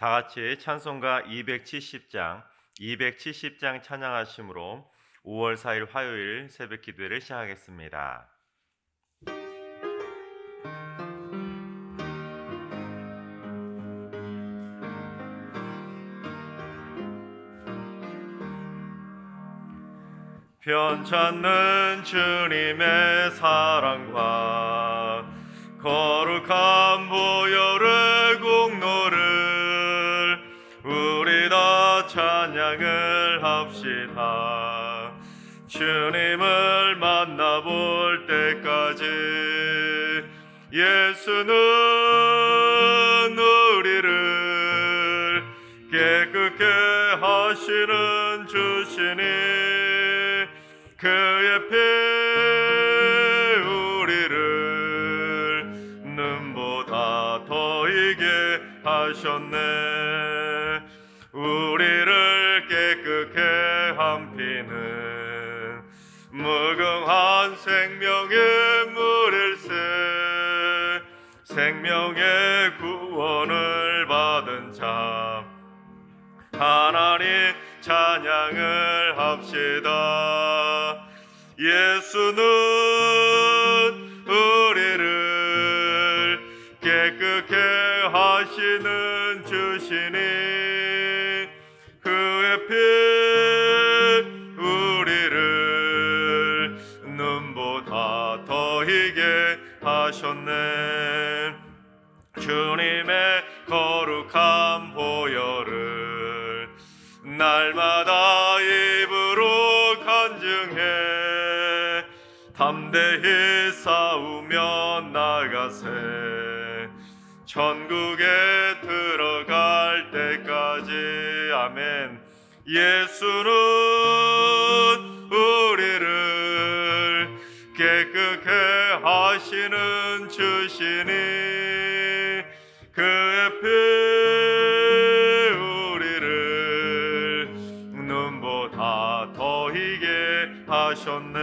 다 같이 찬송가 270장 찬양하심으로 5월 4일 화요일 새벽 기도회를 시작하겠습니다. 편찮는 주님의 사랑과 거룩한 보혈의 공로를 우리 다 찬양을 합시다. 주님을 만나볼 때까지 예수는 우리를 깨끗게 하시는 주시니 그의 피 우리를 눈보다 더 이게 하셨네. 우리를 깨끗게 한 피는 무궁한 생명의 물일세. 생명의 구원을 받은 자 하나님 찬양을 합시다. 예수는 우리를 깨끗게 하시는 주시니 그의 피 우리를 눈보다 더 희게 하셨네. 주님의 거룩한 보혈을 날마다 입으로 간증해 담대히 싸우며 나가세. 천국에 들어갈 때까지 아멘. 예수는 우리를 깨끗게 하시는 주시니 그의 피 우리를 눈보다 더 희게 하셨네.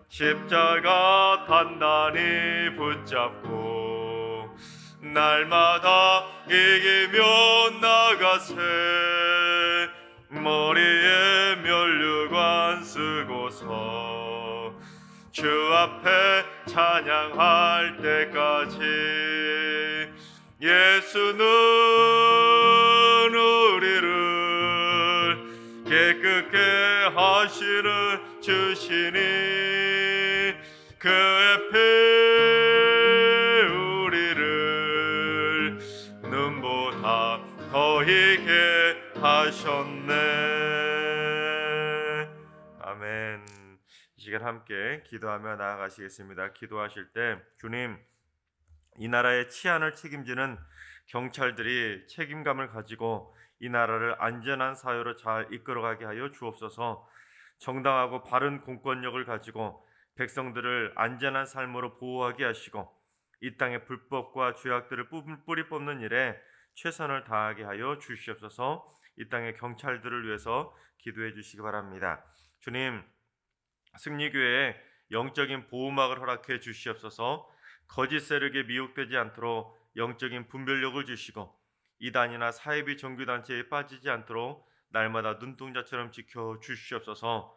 십자가 단단히 붙잡고 날마다 이기며 나가세. 머리에 면류관 쓰고서 주 앞에 찬양할 때까지 예수는 우리를 깨끗게 하시는 주시니 그의 피 우리를 눈보다 더 희게 하셨네. 아멘. 이 시간 함께 기도하며 나아가시겠습니다. 기도하실 때 주님, 이 나라의 치안을 책임지는 경찰들이 책임감을 가지고 이 나라를 안전한 사회로 잘 이끌어가게 하여 주옵소서. 정당하고 바른 공권력을 가지고 백성들을 안전한 삶으로 보호하게 하시고 이 땅의 불법과 죄악들을 뿌리 뽑는 일에 최선을 다하게 하여 주시옵소서. 이 땅의 경찰들을 위해서 기도해 주시기 바랍니다. 주님, 승리교회에 영적인 보호막을 허락해 주시옵소서. 거짓 세력에 미혹되지 않도록 영적인 분별력을 주시고 이단이나 사이비 종교단체에 빠지지 않도록 날마다 눈동자처럼 지켜 주시옵소서.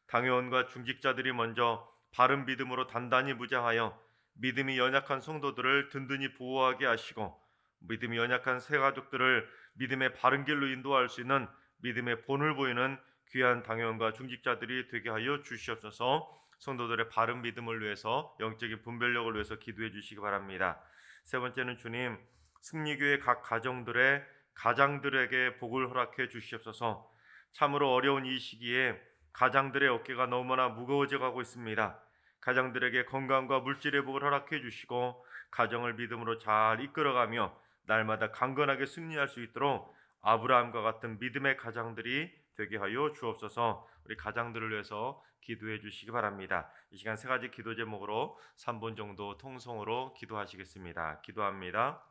당회원과 중직자들이 먼저 바른 믿음으로 단단히 무장하여 믿음이 연약한 성도들을 든든히 보호하게 하시고 믿음이 연약한 새 가족들을 믿음의 바른 길로 인도할 수 있는 믿음의 본을 보이는 귀한 당회원과 중직자들이 되게 하여 주시옵소서. 성도들의 바른 믿음을 위해서 영적인 분별력을 위해서 기도해 주시기 바랍니다. 세 번째는 주님, 승리교회 각 가장들에게 복을 허락해 주시옵소서. 참으로 어려운 이 시기에 가장들의 어깨가 너무나 무거워져 가고 있습니다. 가장들에게 건강과 물질의 복을 허락해 주시고 가정을 믿음으로 잘 이끌어가며 날마다 강건하게 승리할 수 있도록 아브라함과 같은 믿음의 가장들이 되게 하여 주옵소서. 우리 가장들을 위해서 기도해 주시기 바랍니다. 이 시간 세 가지 기도 제목으로 3분 정도 통성으로 기도하시겠습니다. 기도합니다.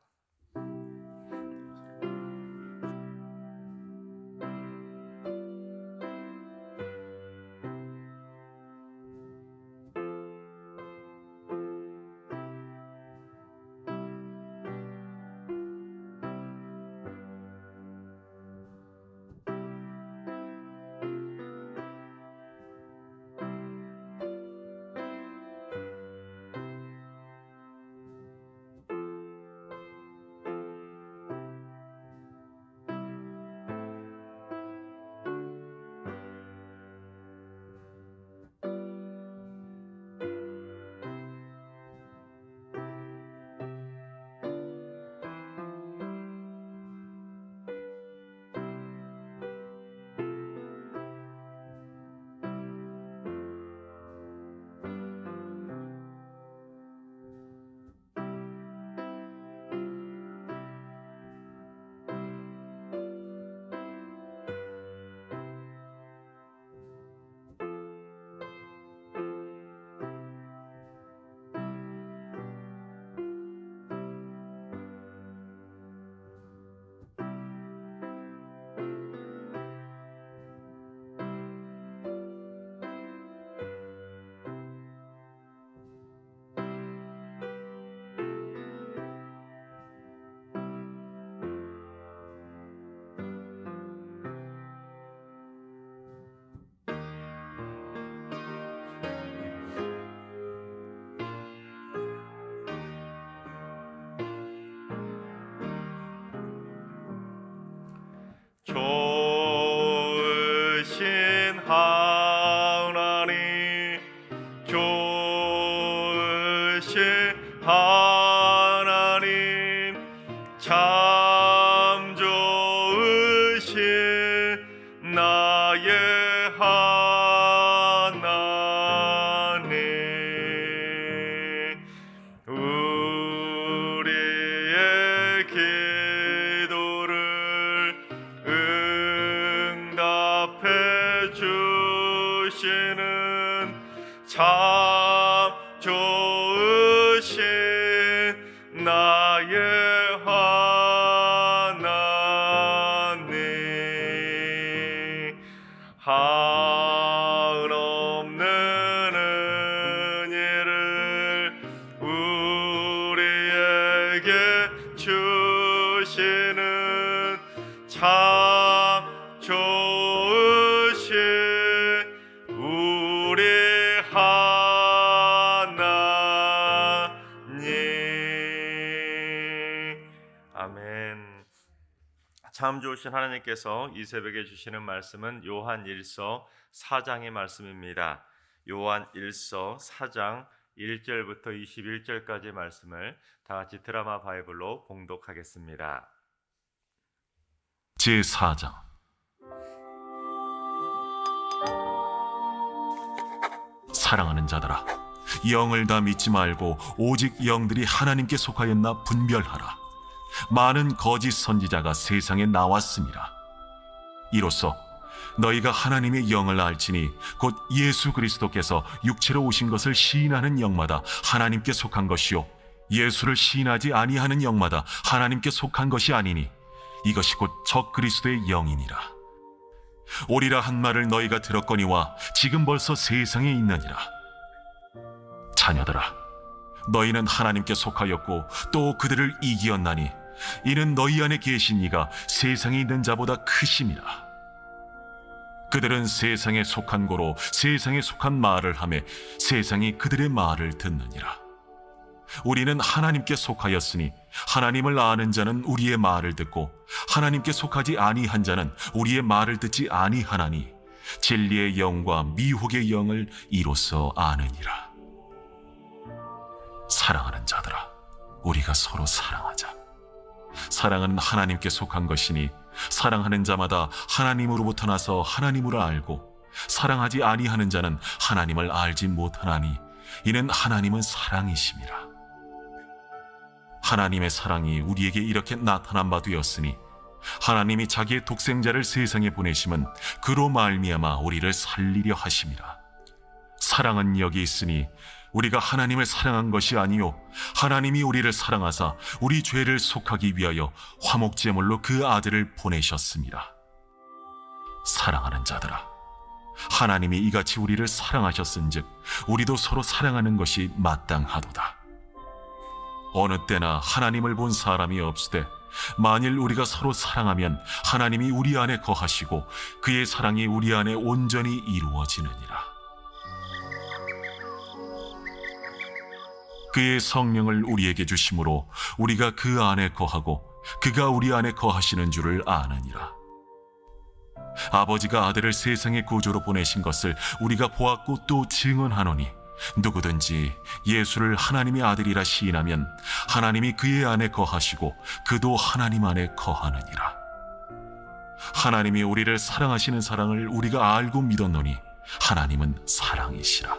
좋으신 하나님, 참 좋으신 나의 하나님, 우리의 기도를 응답해 주시는 참 좋으신 나의 하나님, 한없는 은혜를 우리에게 주시는 참 좋으신 우리 하나님. 아멘. 참 좋으신 하나님께서 이 새벽에 주시는 말씀은 요한 1서 4장의 말씀입니다. 요한 1서 4장 1절부터 21절까지 말씀을 다 같이 드라마 바이블로 봉독하겠습니다. 제4장. 사랑하는 자들아, 영을 다 믿지 말고 오직 영들이 하나님께 속하였나 분별하라. 많은 거짓 선지자가 세상에 나왔습니다. 이로써 너희가 하나님의 영을 알지니 곧 예수 그리스도께서 육체로 오신 것을 시인하는 영마다 하나님께 속한 것이요, 예수를 시인하지 아니하는 영마다 하나님께 속한 것이 아니니 이것이 곧 적 그리스도의 영이니라. 오리라 한 말을 너희가 들었거니와 지금 벌써 세상에 있느니라. 자녀들아, 너희는 하나님께 속하였고 또 그들을 이기었나니 이는 너희 안에 계신 이가 세상에 있는 자보다 크심이라. 그들은 세상에 속한 고로 세상에 속한 말을 하며 세상이 그들의 말을 듣느니라. 우리는 하나님께 속하였으니 하나님을 아는 자는 우리의 말을 듣고 하나님께 속하지 아니한 자는 우리의 말을 듣지 아니하나니 진리의 영과 미혹의 영을 이로써 아느니라. 사랑하는 자들아, 우리가 서로 사랑하자. 사랑은 하나님께 속한 것이니 사랑하는 자마다 하나님으로부터 나서 하나님을 알고 사랑하지 아니하는 자는 하나님을 알지 못하나니 이는 하나님은 사랑이심이라. 하나님의 사랑이 우리에게 이렇게 나타난 바 되었으니 하나님이 자기의 독생자를 세상에 보내심은 그로 말미암아 우리를 살리려 하심이라. 사랑은 여기 있으니 우리가 하나님을 사랑한 것이 아니요 하나님이 우리를 사랑하사 우리 죄를 속하기 위하여 화목제물로 그 아들을 보내셨습니다. 사랑하는 자들아, 하나님이 이같이 우리를 사랑하셨은즉 우리도 서로 사랑하는 것이 마땅하도다. 어느 때나 하나님을 본 사람이 없으되 만일 우리가 서로 사랑하면 하나님이 우리 안에 거하시고 그의 사랑이 우리 안에 온전히 이루어지느니라. 그의 성령을 우리에게 주심으로 우리가 그 안에 거하고 그가 우리 안에 거하시는 줄을 아느니라. 아버지가 아들을 세상의 구조로 보내신 것을 우리가 보았고 또 증언하노니 누구든지 예수를 하나님의 아들이라 시인하면 하나님이 그의 안에 거하시고 그도 하나님 안에 거하느니라. 하나님이 우리를 사랑하시는 사랑을 우리가 알고 믿었노니 하나님은 사랑이시라.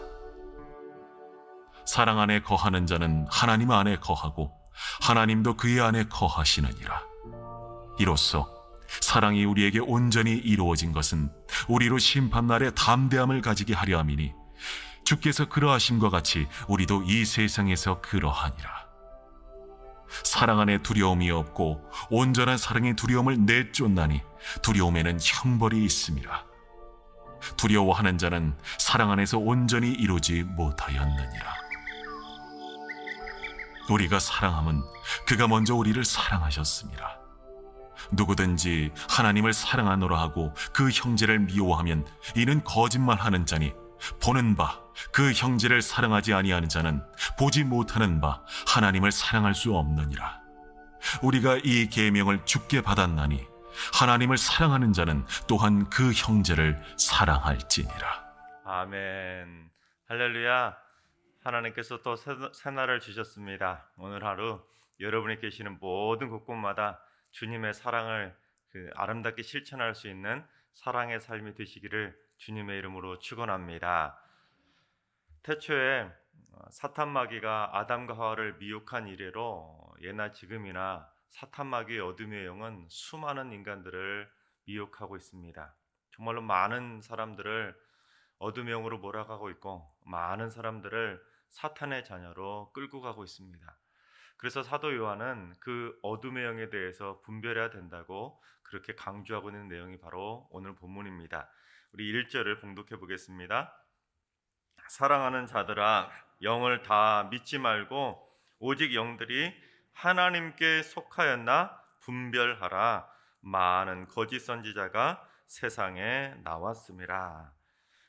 사랑 안에 거하는 자는 하나님 안에 거하고 하나님도 그의 안에 거하시느니라. 이로써 사랑이 우리에게 온전히 이루어진 것은 우리로 심판날에 담대함을 가지게 하려 함이니 주께서 그러하심과 같이 우리도 이 세상에서 그러하니라. 사랑 안에 두려움이 없고 온전한 사랑의 두려움을 내쫓나니 두려움에는 형벌이 있음이라. 두려워하는 자는 사랑 안에서 온전히 이루지 못하였느니라. 우리가 사랑함은 그가 먼저 우리를 사랑하셨습니다. 누구든지 하나님을 사랑하노라 하고 그 형제를 미워하면 이는 거짓말하는 자니 보는 바 그 형제를 사랑하지 아니하는 자는 보지 못하는 바 하나님을 사랑할 수 없느니라. 우리가 이 계명을 주께 받았나니 하나님을 사랑하는 자는 또한 그 형제를 사랑할지니라. 아멘. 할렐루야. 하나님께서 또 새날을 주셨습니다. 오늘 하루 여러분이 계시는 모든 곳곳마다 주님의 사랑을 아름답게 실천할 수 있는 사랑의 삶이 되시기를 주님의 이름으로 축원합니다. 태초에 사탄 마귀가 아담과 하와를 미혹한 이래로 예나 지금이나 사탄 마귀의 어둠의 영은 수많은 인간들을 미혹하고 있습니다. 정말로 많은 사람들을 어둠의 영으로 몰아가고 있고 많은 사람들을 사탄의 자녀로 끌고 가고 있습니다. 그래서 사도 요한은 그 어둠의 영에 대해서 분별해야 된다고 그렇게 강조하고 있는 내용이 바로 오늘 본문입니다. 우리 1절을 봉독해 보겠습니다. 사랑하는 자들아, 영을 다 믿지 말고 오직 영들이 하나님께 속하였나 분별하라. 많은 거짓 선지자가 세상에 나왔습니다.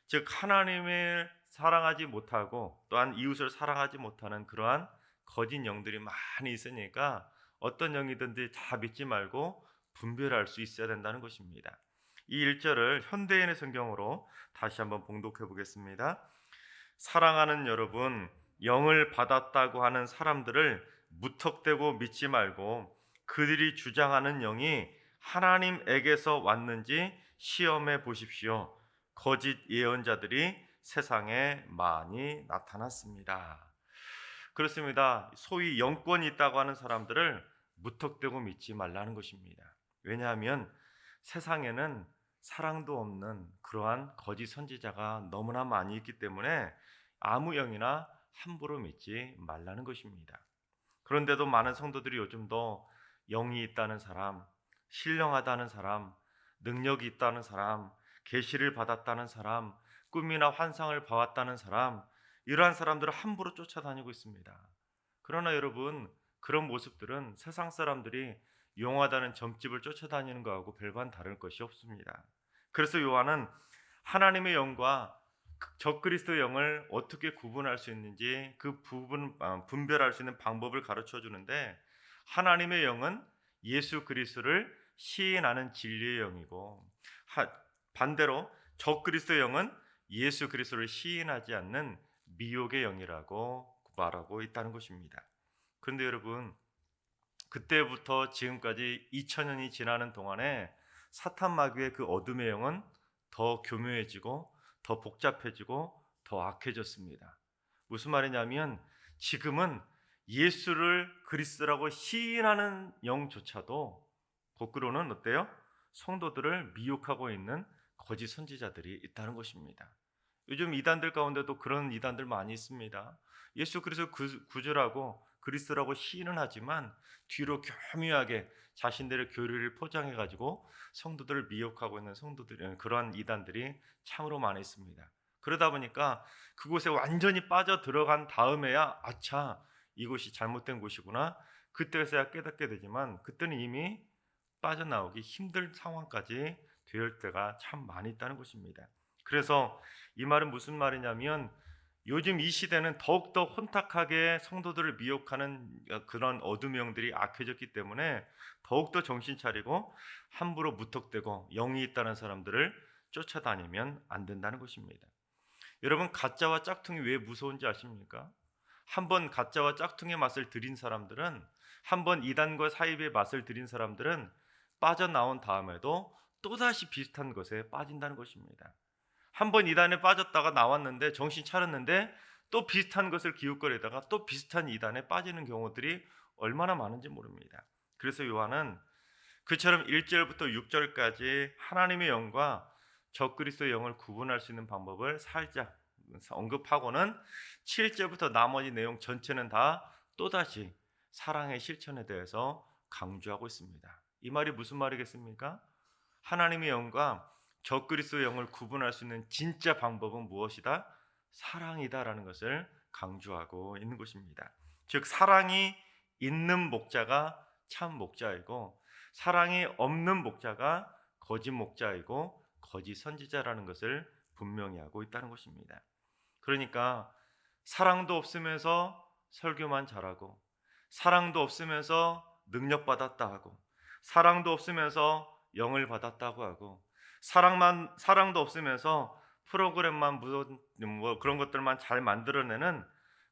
즉 하나님을 사랑하지 못하고 또한 이웃을 사랑하지 못하는 그러한 거짓 영들이 많이 있으니까 어떤 영이든지 다 믿지 말고 분별할 수 있어야 된다는 것입니다. 이 1절을 현대인의 성경으로 다시 한번 봉독해 보겠습니다. 사랑하는 여러분, 영을 받았다고 하는 사람들을 무턱대고 믿지 말고 그들이 주장하는 영이 하나님에게서 왔는지 시험해 보십시오. 거짓 예언자들이 세상에 많이 나타났습니다. 그렇습니다. 소위 영권이 있다고 하는 사람들을 무턱대고 믿지 말라는 것입니다. 왜냐하면 세상에는 사랑도 없는 그러한 거짓 선지자가 너무나 많이 있기 때문에 아무 영이나 함부로 믿지 말라는 것입니다. 그런데도 많은 성도들이 요즘도 영이 있다는 사람, 신령하다는 사람, 능력이 있다는 사람, 계시를 받았다는 사람, 꿈이나 환상을 봐왔다는 사람, 이러한 사람들을 함부로 쫓아다니고 있습니다. 그러나 여러분, 그런 모습들은 세상 사람들이 용하다는 점집을 쫓아다니는 것하고 별반 다를 것이 없습니다. 그래서 요한은 하나님의 영과 적그리스도의 영을 어떻게 구분할 수 있는지 그 분별할 수 있는 방법을 가르쳐 주는데, 하나님의 영은 예수 그리스도를 시인하는 진리의 영이고 반대로 적그리스도의 영은 예수 그리스도를 시인하지 않는 미혹의 영이라고 말하고 있다는 것입니다. 그런데 여러분, 그때부터 지금까지 2000년이 지나는 동안에 사탄 마귀의 그 어둠의 영은 더 교묘해지고 더 복잡해지고 더 악해졌습니다. 무슨 말이냐면 지금은 예수를 그리스도라고 시인하는 영조차도 거꾸로는 어때요? 성도들을 미혹하고 있는 거짓 선지자들이 있다는 것입니다. 요즘 이단들 가운데도 그런 이단들 많이 있습니다. 예수 그리스도 구주라고 그리스도라고 시인은 하지만 뒤로 교묘하게 자신들의 교리를 포장해 가지고 성도들을 미혹하고 있는 그러한 이단들이 참으로 많이 있습니다. 그러다 보니까 그곳에 완전히 빠져 들어간 다음에야 아차, 이곳이 잘못된 곳이구나, 그때서야 깨닫게 되지만 그때는 이미 빠져나오기 힘든 상황까지 될 때가 참 많이 있다는 것입니다. 그래서 이 말은 무슨 말이냐면 요즘 이 시대는 더욱더 혼탁하게 성도들을 미혹하는 그런 어둠의 영들이 악해졌기 때문에 더욱더 정신 차리고 함부로 무턱대고 영이 있다는 사람들을 쫓아다니면 안 된다는 것입니다. 여러분, 가짜와 짝퉁이 왜 무서운지 아십니까? 한번 가짜와 짝퉁의 맛을 들인 사람들은, 한번 이단과 사입의 맛을 들인 사람들은 빠져나온 다음에도 또다시 비슷한 것에 빠진다는 것입니다. 한번 이단에 빠졌다가 나왔는데 정신 차렸는데 또 비슷한 것을 기웃거리다가 또 비슷한 이단에 빠지는 경우들이 얼마나 많은지 모릅니다. 그래서 요한은 그처럼 1절부터 6절까지 하나님의 영과 적그리스도의 영을 구분할 수 있는 방법을 살짝 언급하고는 7절부터 나머지 내용 전체는 다 또다시 사랑의 실천에 대해서 강조하고 있습니다. 이 말이 무슨 말이겠습니까? 하나님의 영과 적그리스도의 영을 구분할 수 있는 진짜 방법은 무엇이다? 사랑이다라는 것을 강조하고 있는 것입니다. 즉 사랑이 있는 목자가 참 목자이고 사랑이 없는 목자가 거짓 목자이고 거짓 선지자라는 것을 분명히 하고 있다는 것입니다. 그러니까 사랑도 없으면서 설교만 잘하고, 사랑도 없으면서 능력받았다 하고, 사랑도 없으면서 영을 받았다고 하고, 사랑도 없으면서 프로그램만 그런 것들만 잘 만들어내는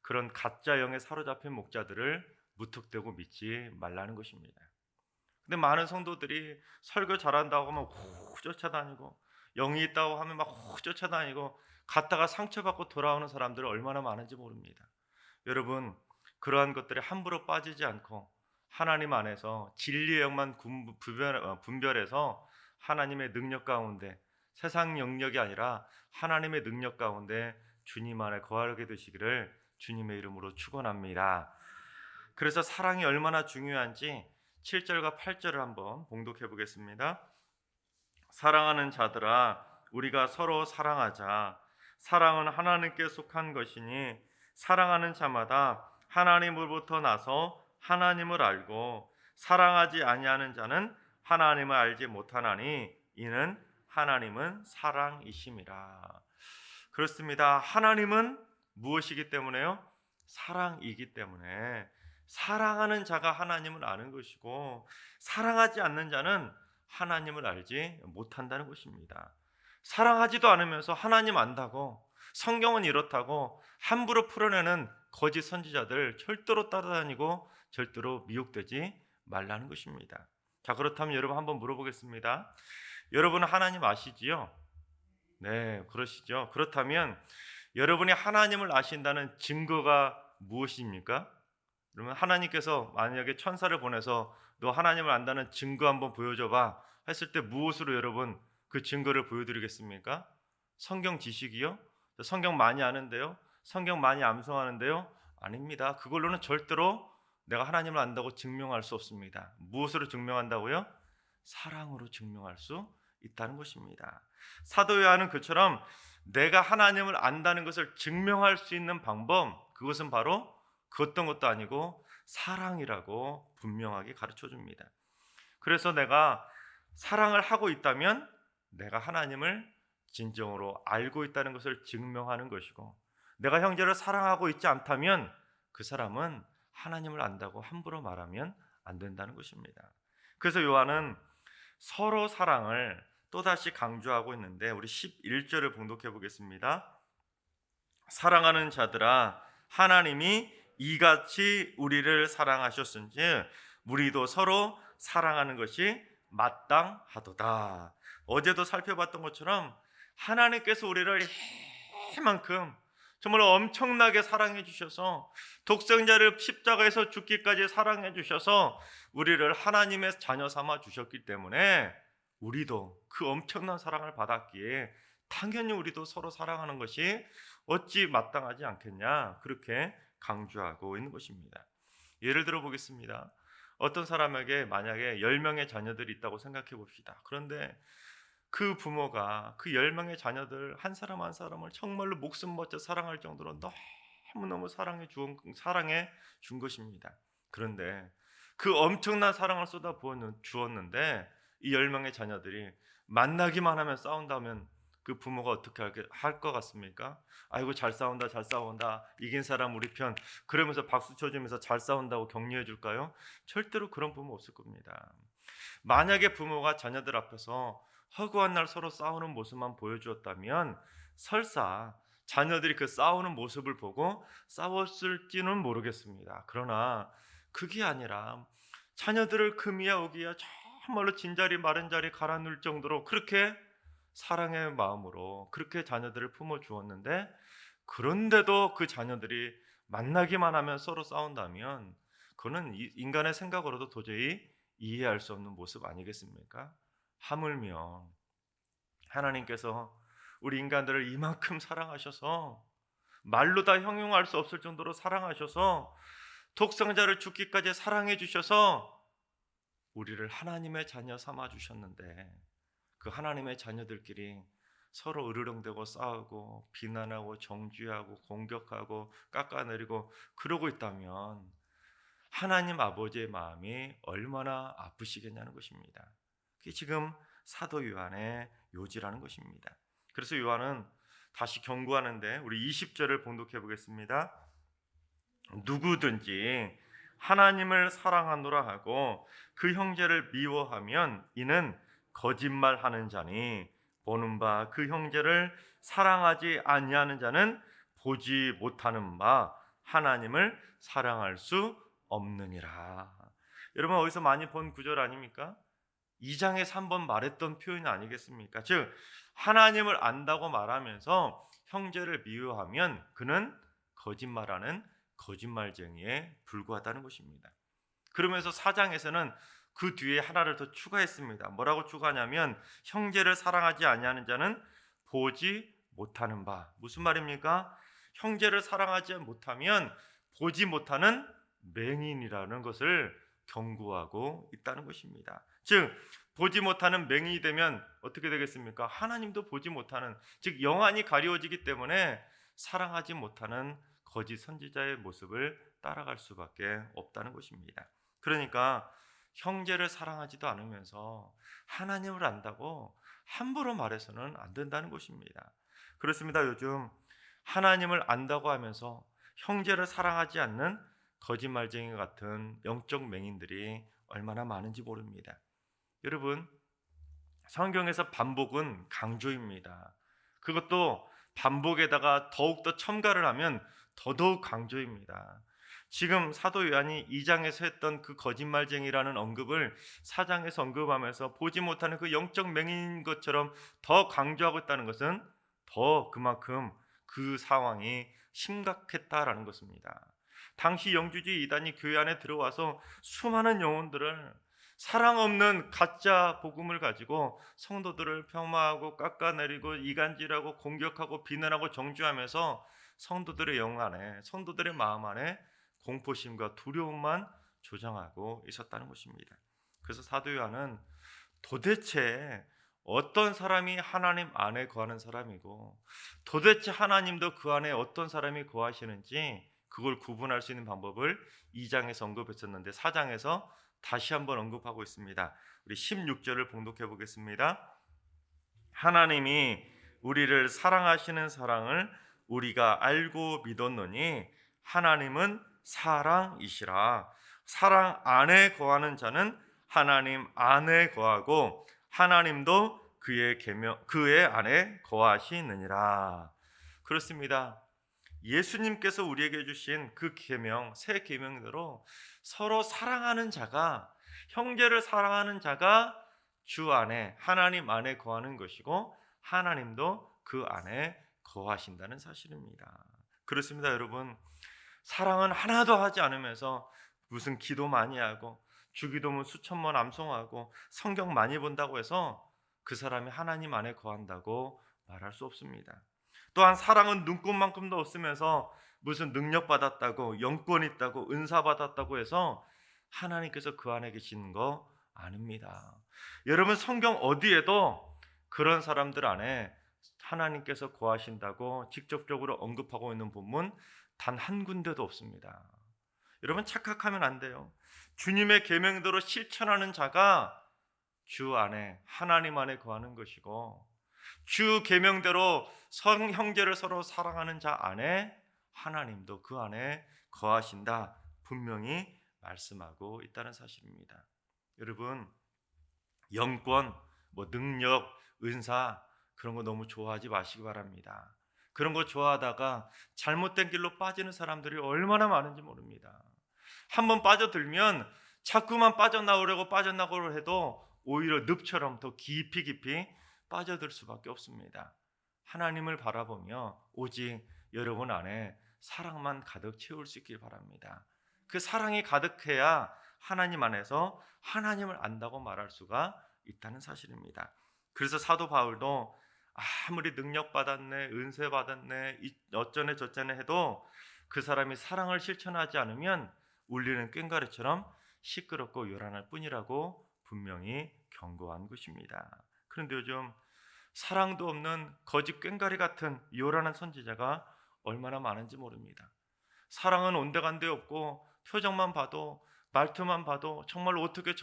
그런 가짜 영에 사로잡힌 목자들을 무턱대고 믿지 말라는 것입니다. 근데 많은 성도들이 설교 잘한다고 하면 훅 쫓아다니고, 영이 있다고 하면 막 훅 쫓아다니고, 갔다가 상처받고 돌아오는 사람들이 얼마나 많은지 모릅니다. 여러분, 그러한 것들에 함부로 빠지지 않고 하나님 안에서 진리의 영만 분별해서 하나님의 능력 가운데, 세상 영역이 아니라 하나님의 능력 가운데 주님 안에 거하게 되시기를 주님의 이름으로 축원합니다. 그래서 사랑이 얼마나 중요한지 7절과 8절을 한번 봉독해 보겠습니다. 사랑하는 자들아, 우리가 서로 사랑하자. 사랑은 하나님께 속한 것이니 사랑하는 자마다 하나님으로부터 나서 하나님을 알고, 사랑하지 아니하는 자는 하나님을 알지 못하나니 이는 하나님은 사랑이심이라. 그렇습니다. 하나님은 무엇이기 때문에요? 사랑이기 때문에 사랑하는 자가 하나님을 아는 것이고, 사랑하지 않는 자는 하나님을 알지 못한다는 것입니다. 사랑하지도 않으면서 하나님 안다고, 성경은 이렇다고 함부로 풀어내는 거짓 선지자들 절대로 따라다니고 절대로 미혹되지 말라는 것입니다. 자, 그렇다면 여러분 한번 물어보겠습니다. 여러분은 하나님 아시지요? 네, 그러시죠. 그렇다면 여러분이 하나님을 아신다는 증거가 무엇입니까? 그러면 하나님께서 만약에 천사를 보내서 너 하나님을 안다는 증거 한번 보여줘봐 했을 때 무엇으로 여러분 그 증거를 보여드리겠습니까? 성경 지식이요? 성경 많이 아는데요? 성경 많이 암송하는데요? 아닙니다. 그걸로는 절대로 내가 하나님을 안다고 증명할 수 없습니다. 무엇으로 증명한다고요? 사랑으로 증명할 수 있다는 것입니다. 사도 요한은 그처럼 내가 하나님을 안다는 것을 증명할 수 있는 방법, 그것은 바로 그 어떤 것도 아니고 사랑이라고 분명하게 가르쳐 줍니다. 그래서 내가 사랑을 하고 있다면 내가 하나님을 진정으로 알고 있다는 것을 증명하는 것이고, 내가 형제를 사랑하고 있지 않다면 그 사람은 하나님을 안다고 함부로 말하면 안 된다는 것입니다. 그래서 요한은 서로 사랑을 또다시 강조하고 있는데, 우리 11절을 봉독해 보겠습니다. 사랑하는 자들아, 하나님이 이같이 우리를 사랑하셨은즉 우리도 서로 사랑하는 것이 마땅하도다. 어제도 살펴봤던 것처럼 하나님께서 우리를 이만큼 정말 엄청나게 사랑해 주셔서, 독생자를 십자가에서 죽기까지 사랑해 주셔서 우리를 하나님의 자녀 삼아 주셨기 때문에 우리도 그 엄청난 사랑을 받았기에 당연히 우리도 서로 사랑하는 것이 어찌 마땅하지 않겠냐, 그렇게 강조하고 있는 것입니다. 예를 들어 보겠습니다. 어떤 사람에게 만약에 10명의 자녀들이 있다고 생각해 봅시다. 그런데 그 부모가 그 10명의 자녀들 한 사람 한 사람을 정말로 목숨 바쳐 사랑할 정도로 너무너무 사랑해 준 것입니다. 그런데 그 엄청난 사랑을 쏟아 주었는데 이 10명의 자녀들이 만나기만 하면 싸운다면 그 부모가 어떻게 할 것 같습니까? 아이고 잘 싸운다 잘 싸운다, 이긴 사람 우리 편, 그러면서 박수 쳐주면서 잘 싸운다고 격려해 줄까요? 절대로 그런 부모 없을 겁니다. 만약에 부모가 자녀들 앞에서 허구한 날 서로 싸우는 모습만 보여주었다면 설사 자녀들이 그 싸우는 모습을 보고 싸웠을지는 모르겠습니다. 그러나 그게 아니라 자녀들을 금이야 오기야 정말로 진자리 마른 자리 갈아 넣을 정도로 그렇게 사랑의 마음으로 그렇게 자녀들을 품어 주었는데, 그런데도 그 자녀들이 만나기만 하면 서로 싸운다면 그거는 인간의 생각으로도 도저히 이해할 수 없는 모습 아니겠습니까? 하물며 하나님께서 우리 인간들을 이만큼 사랑하셔서, 말로 다 형용할 수 없을 정도로 사랑하셔서 독생자를 죽기까지 사랑해 주셔서 우리를 하나님의 자녀 삼아 주셨는데, 그 하나님의 자녀들끼리 서로 으르렁대고 싸우고 비난하고 정죄하고 공격하고 깎아내리고 그러고 있다면 하나님 아버지의 마음이 얼마나 아프시겠냐는 것입니다. 그게 지금 사도 요한의 요지라는 것입니다. 그래서 요한은 다시 경고하는데, 우리 20절을 봉독해 보겠습니다. 누구든지 하나님을 사랑하노라 하고 그 형제를 미워하면 이는 거짓말하는 자니, 보는 바 그 형제를 사랑하지 아니하는 자는 보지 못하는 바 하나님을 사랑할 수 없느니라. 여러분 어디서 많이 본 구절 아닙니까? 2장에 3번 말했던 표현이 아니겠습니까? 즉 하나님을 안다고 말하면서 형제를 미워하면 그는 거짓말하는 거짓말쟁이에 불과하다는 것입니다. 그러면서 4장에서는 그 뒤에 하나를 더 추가했습니다. 뭐라고 추가하냐면 형제를 사랑하지 아니하는 자는 보지 못하는 바. 무슨 말입니까? 형제를 사랑하지 못하면 보지 못하는 맹인이라는 것을 경고하고 있다는 것입니다. 즉 보지 못하는 맹인이 되면 어떻게 되겠습니까? 하나님도 보지 못하는, 즉 영안이 가리워지기 때문에 사랑하지 못하는 거짓 선지자의 모습을 따라갈 수밖에 없다는 것입니다. 그러니까 형제를 사랑하지도 않으면서 하나님을 안다고 함부로 말해서는 안 된다는 것입니다. 그렇습니다. 요즘 하나님을 안다고 하면서 형제를 사랑하지 않는 거짓말쟁이 같은 영적 맹인들이 얼마나 많은지 모릅니다. 여러분, 성경에서 반복은 강조입니다. 그것도 반복에다가 더욱더 첨가를 하면 더더욱 강조입니다. 지금 사도 요한이 2장에서 했던 그 거짓말쟁이라는 언급을 4장에서 언급하면서 보지 못하는 그 영적 맹인인 것처럼 더 강조하고 있다는 것은 더 그만큼 그 상황이 심각했다라는 것입니다. 당시 영주주의 이단이 교회 안에 들어와서 수많은 영혼들을 사랑 없는 가짜 복음을 가지고 성도들을 폄하하고 깎아내리고 이간질하고 공격하고 비난하고 정죄하면서 성도들의 영 안에, 성도들의 마음 안에 공포심과 두려움만 조장하고 있었다는 것입니다. 그래서 사도 요한은 도대체 어떤 사람이 하나님 안에 거하는 사람이고 도대체 하나님도 그 안에 어떤 사람이 거하시는지 그걸 구분할 수 있는 방법을 2장에서 언급했었는데 4장에서 다시 한번 언급하고 있습니다. 우리 16절을 봉독해 보겠습니다. 하나님이 우리를 사랑하시는 사랑을 우리가 알고 믿었노니 하나님은 사랑이시라. 사랑 안에 거하는 자는 하나님 안에 거하고 하나님도 그의 안에 거하시느니라. 그렇습니다. 예수님께서 우리에게 주신 그 계명, 새 계명대로 서로 사랑하는 자가, 형제를 사랑하는 자가 주 안에, 하나님 안에 거하는 것이고 하나님도 그 안에 거하신다는 사실입니다. 그렇습니다, 여러분. 사랑은 하나도 하지 않으면서 무슨 기도 많이 하고 주기도문 수천 번 암송하고 성경 많이 본다고 해서 그 사람이 하나님 안에 거한다고 말할 수 없습니다. 또한 사랑은 눈꽃만큼도 없으면서 무슨 능력 받았다고, 영권 있다고, 은사 받았다고 해서 하나님께서 그 안에 계시는 거 아닙니다. 여러분, 성경 어디에도 그런 사람들 안에 하나님께서 거하신다고 직접적으로 언급하고 있는 본문 단 한 군데도 없습니다. 여러분, 착각하면 안 돼요. 주님의 계명대로 실천하는 자가 주 안에, 하나님 안에 거하는 것이고 주 계명대로 형제를 서로 사랑하는 자 안에 하나님도 그 안에 거하신다, 분명히 말씀하고 있다는 사실입니다. 여러분, 영권, 능력, 은사 그런 거 너무 좋아하지 마시기 바랍니다. 그런 거 좋아하다가 잘못된 길로 빠지는 사람들이 얼마나 많은지 모릅니다. 한번 빠져들면 자꾸만 빠져나오려고 해도 오히려 늪처럼 더 깊이 빠져들 수밖에 없습니다. 하나님을 바라보며 오직 여러분 안에 사랑만 가득 채울 수 있길 바랍니다. 그 사랑이 가득해야 하나님 안에서 하나님을 안다고 말할 수가 있다는 사실입니다. 그래서 사도 바울도 아무리 능력 받았네, 은혜 받았네, 어쩌네 저쩌네 해도 그 사람이 사랑을 실천하지 않으면 울리는 꽹과리처럼 시끄럽고 요란할 뿐이라고 분명히 경고한 것입니다. 그런데 요즘 사랑도 없는 거짓 꽹과리 같은 요란한 선지자가 얼마나 많은지 모릅니다. 사랑은 온데간데 없고 표정만 봐도, 말투만 봐도 정말 어떻게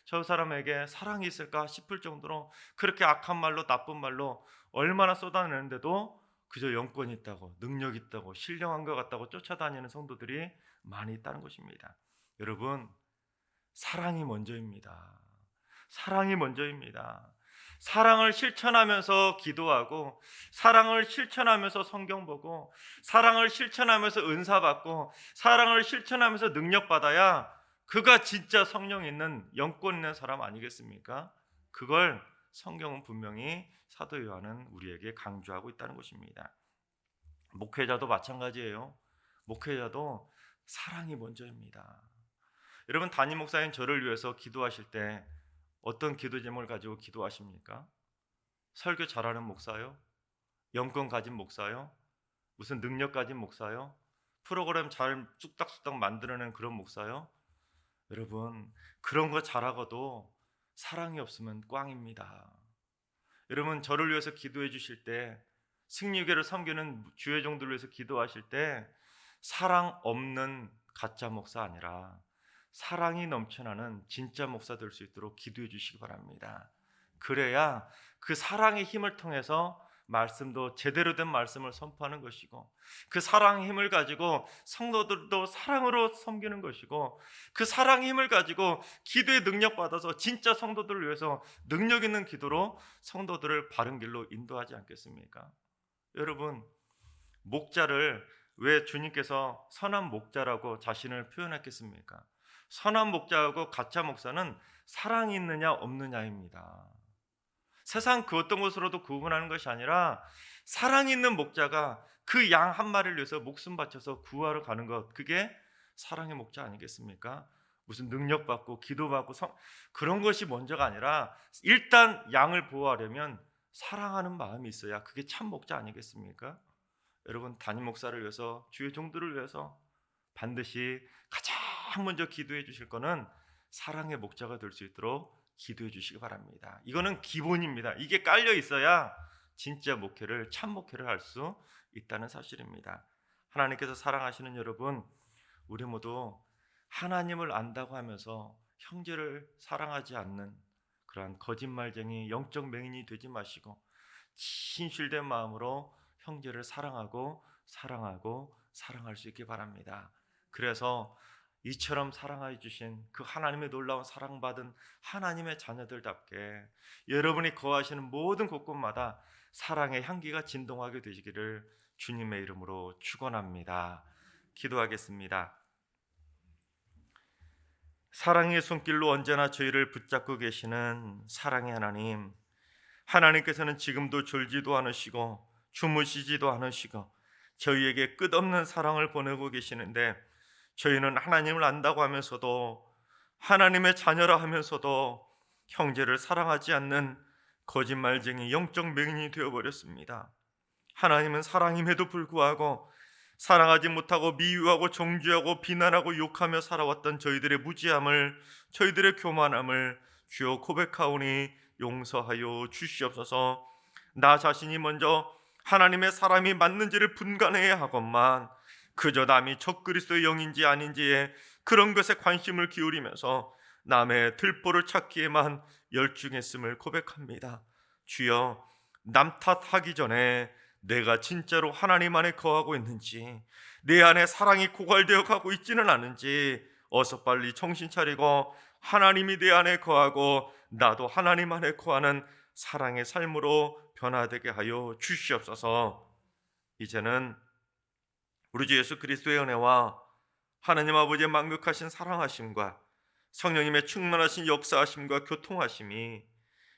저 사람에게 사랑이 있을까 싶을 정도로 그렇게 악한 말로, 나쁜 말로 얼마나 쏟아내는데도 그저 영권 있다고, 능력 있다고, 신령한 것 같다고 쫓아다니는 성도들이 많이 있다는 것입니다. 여러분, 사랑이 먼저입니다. 사랑이 먼저입니다. 사랑을 실천하면서 기도하고, 사랑을 실천하면서 성경 보고, 사랑을 실천하면서 은사 받고, 사랑을 실천하면서 능력 받아야 그가 진짜 성령 있는 영권 있는 사람 아니겠습니까? 그걸 성경은 분명히 사도 요한은 우리에게 강조하고 있다는 것입니다. 목회자도 마찬가지예요. 목회자도 사랑이 먼저입니다. 여러분, 담임 목사님 저를 위해서 기도하실 때 어떤 기도 제목을 가지고 기도하십니까? 설교 잘하는 목사요? 영권 가진 목사요? 무슨 능력 가진 목사요? 프로그램 잘 쑥닥쑥닥 만들어낸 그런 목사요? 여러분, 그런 거 잘하고도 사랑이 없으면 꽝입니다. 여러분, 저를 위해서 기도해 주실 때, 승리교회를 섬기는 주의 종들을 위해서 기도하실 때 사랑 없는 가짜 목사 아니라 사랑이 넘쳐나는 진짜 목사 될 수 있도록 기도해 주시기 바랍니다. 그래야 그 사랑의 힘을 통해서 말씀도 제대로 된 말씀을 선포하는 것이고, 그 사랑의 힘을 가지고 성도들도 사랑으로 섬기는 것이고, 그 사랑의 힘을 가지고 기도의 능력 받아서 진짜 성도들을 위해서 능력 있는 기도로 성도들을 바른 길로 인도하지 않겠습니까? 여러분, 목자를 왜 주님께서 선한 목자라고 자신을 표현했겠습니까? 선한 목자하고 가짜 목사는 사랑이 있느냐 없느냐입니다. 세상 그 어떤 것으로도 구분하는 것이 아니라 사랑이 있는 목자가 그 양 한 마리를 위해서 목숨 바쳐서 구하러 가는 것, 그게 사랑의 목자 아니겠습니까? 무슨 능력 받고 기도 받고 그런 것이 먼저가 아니라 일단 양을 보호하려면 사랑하는 마음이 있어야 그게 참 목자 아니겠습니까? 여러분, 담임 목사를 위해서, 주의 종들을 위해서 반드시 가장 먼저 기도해 주실 거는 사랑의 목자가 될 수 있도록 기도해 주시기 바랍니다. 이거는 기본입니다. 이게 깔려 있어야 진짜 목회를, 참 목회를 할 수 있다는 사실입니다. 하나님께서 사랑하시는 여러분, 우리 모두 하나님을 안다고 하면서 형제를 사랑하지 않는 그러한 거짓말쟁이 영적 맹인이 되지 마시고 진실된 마음으로 형제를 사랑하고 사랑할 수 있기 바랍니다. 그래서 이처럼 사랑해 주신 그 하나님의 놀라운 사랑받은 하나님의 자녀들답게 여러분이 거하시는 모든 곳곳마다 사랑의 향기가 진동하게 되시기를 주님의 이름으로 축원합니다. 기도하겠습니다. 사랑의 손길로 언제나 저희를 붙잡고 계시는 사랑의 하나님, 하나님께서는 지금도 졸지도 않으시고 주무시지도 않으시고 저희에게 끝없는 사랑을 보내고 계시는데, 저희는 하나님을 안다고 하면서도, 하나님의 자녀라 하면서도 형제를 사랑하지 않는 거짓말쟁이 영적 맹인이 되어버렸습니다. 하나님은 사랑임에도 불구하고 사랑하지 못하고 미워하고 정죄하고 비난하고 욕하며 살아왔던 저희들의 무지함을, 저희들의 교만함을 주여 고백하오니 용서하여 주시옵소서. 나 자신이 먼저 하나님의 사람이 맞는지를 분간해야 하건만 그저 남이 적그리스도의 영인지 아닌지에 그런 것에 관심을 기울이면서 남의 들보를 찾기에만 열중했음을 고백합니다. 주여, 남 탓하기 전에 내가 진짜로 하나님 안에 거하고 있는지, 내 안에 사랑이 고갈되어 가고 있지는 않은지 어서 빨리 정신 차리고 하나님이 내 안에 거하고 나도 하나님 안에 거하는 사랑의 삶으로 변화되게 하여 주시옵소서. 이제는 우리 주 예수 그리스도의 은혜와 하나님 아버지의 만극하신 사랑하심과 성령님의 충만하신 역사하심과 교통하심이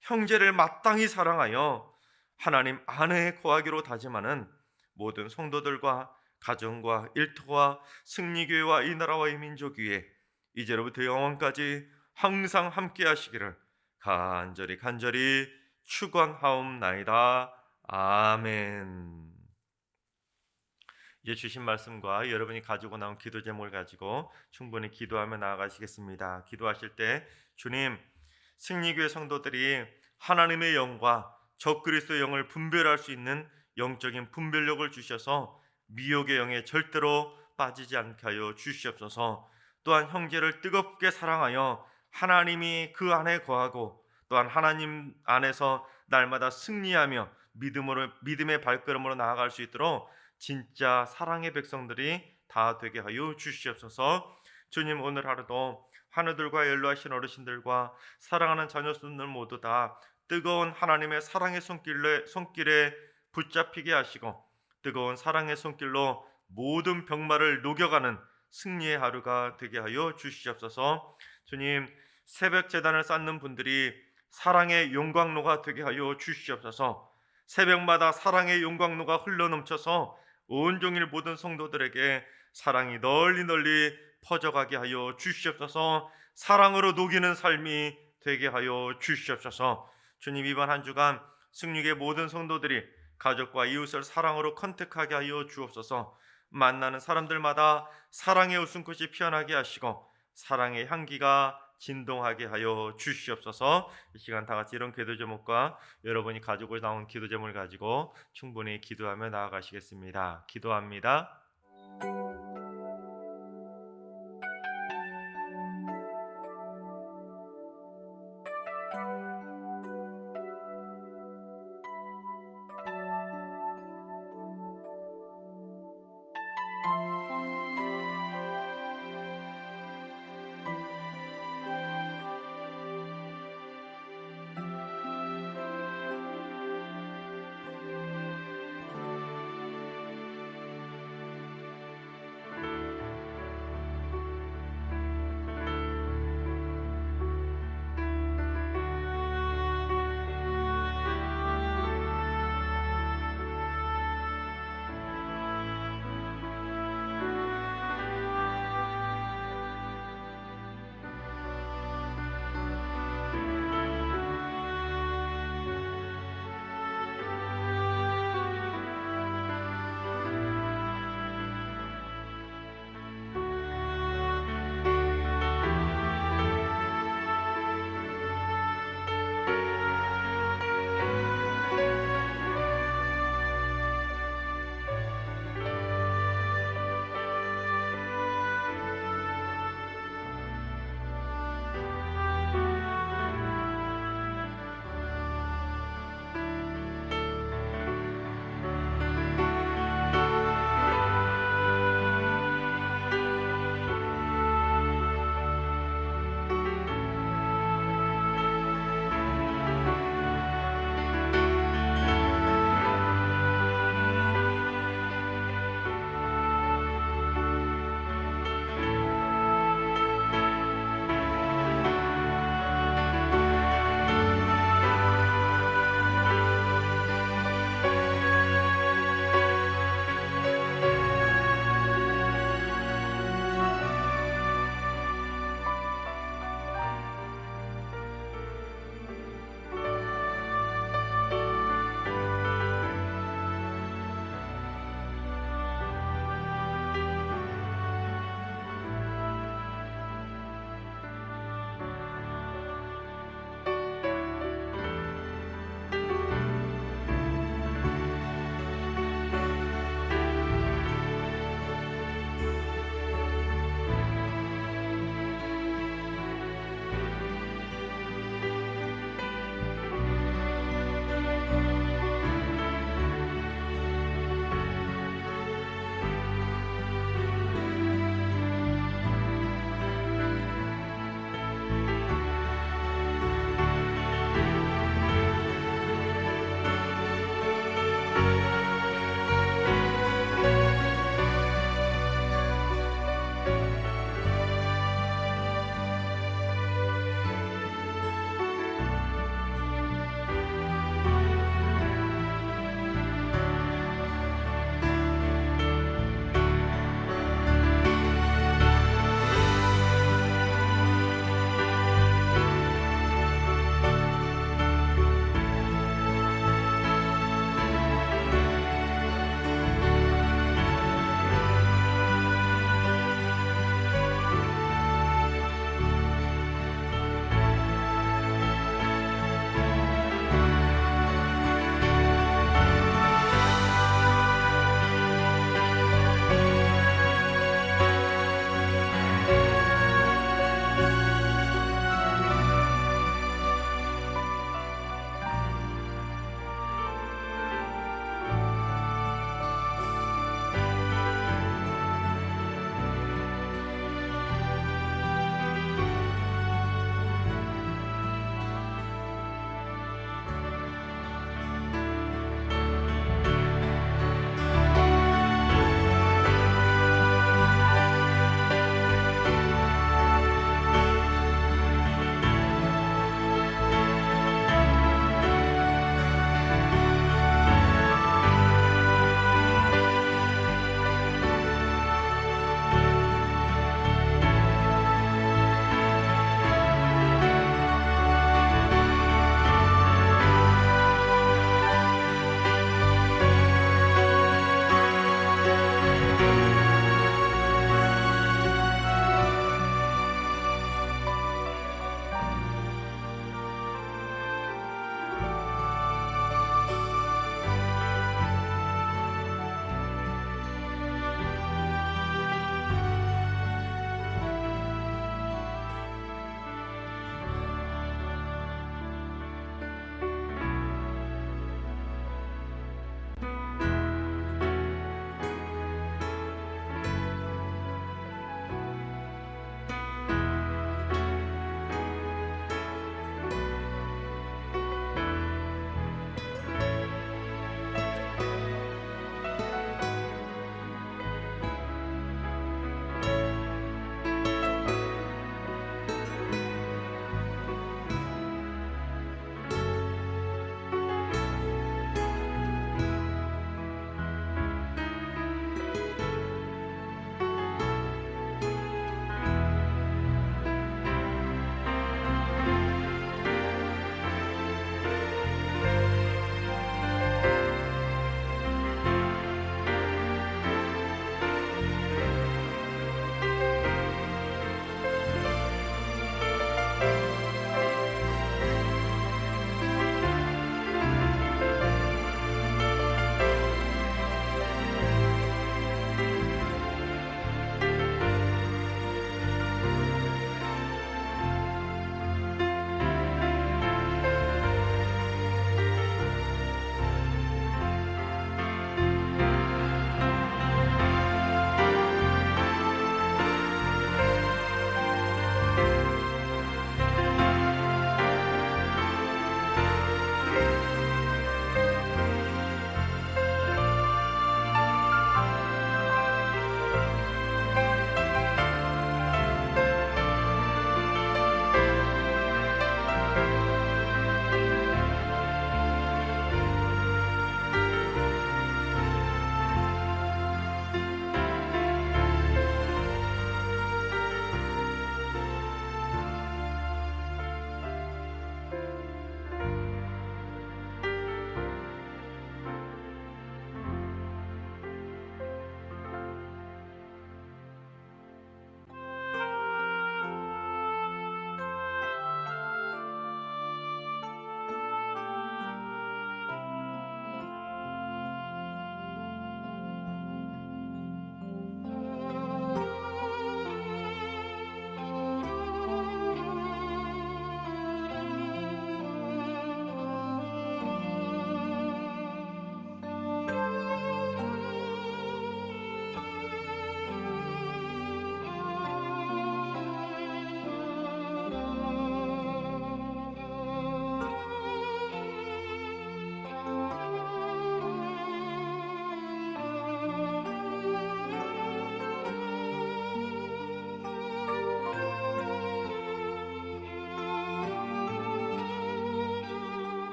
형제를 마땅히 사랑하여 하나님 안에 거하기로 다짐하는 모든 성도들과 가정과 일터와 승리교회와 이 나라와 이 민족 위에 이제로부터 영원까지 항상 함께 하시기를 간절히 축원하옵나이다. 아멘. 이제 주신 말씀과 여러분이 가지고 나온 기도 제목을 가지고 충분히 기도하며 나아가시겠습니다. 기도하실 때 주님, 승리교회 성도들이 하나님의 영과 적그리스도의 영을 분별할 수 있는 영적인 분별력을 주셔서 미혹의 영에 절대로 빠지지 않게 하여 주시옵소서. 또한 형제를 뜨겁게 사랑하여 하나님이 그 안에 거하고 또한 하나님 안에서 날마다 승리하며 믿음의 발걸음으로 나아갈 수 있도록 진짜 사랑의 백성들이 다 되게 하여 주시옵소서. 주님, 오늘 하루도 하늘들과 연로하신 어르신들과 사랑하는 자녀들 모두 다 뜨거운 하나님의 사랑의 손길에 붙잡히게 하시고 뜨거운 사랑의 손길로 모든 병마를 녹여가는 승리의 하루가 되게 하여 주시옵소서. 주님, 새벽 제단을 쌓는 분들이 사랑의 용광로가 되게 하여 주시옵소서. 새벽마다 사랑의 용광로가 흘러넘쳐서 온종일 모든 성도들에게 사랑이 널리 널리 퍼져가게 하여 주시옵소서. 사랑으로 녹이는 삶이 되게 하여 주시옵소서. 주님, 이번 한 주간 승리의 모든 성도들이 가족과 이웃을 사랑으로 컨택하게 하여 주옵소서. 만나는 사람들마다 사랑의 웃음꽃이 피어나게 하시고 사랑의 향기가 진동하게 하여 주시옵소서. 이 시간 다 같이 이런 기도 제목과 여러분이 가지고 나온 기도 제목을 가지고 충분히 기도하며 나아가시겠습니다. 기도합니다.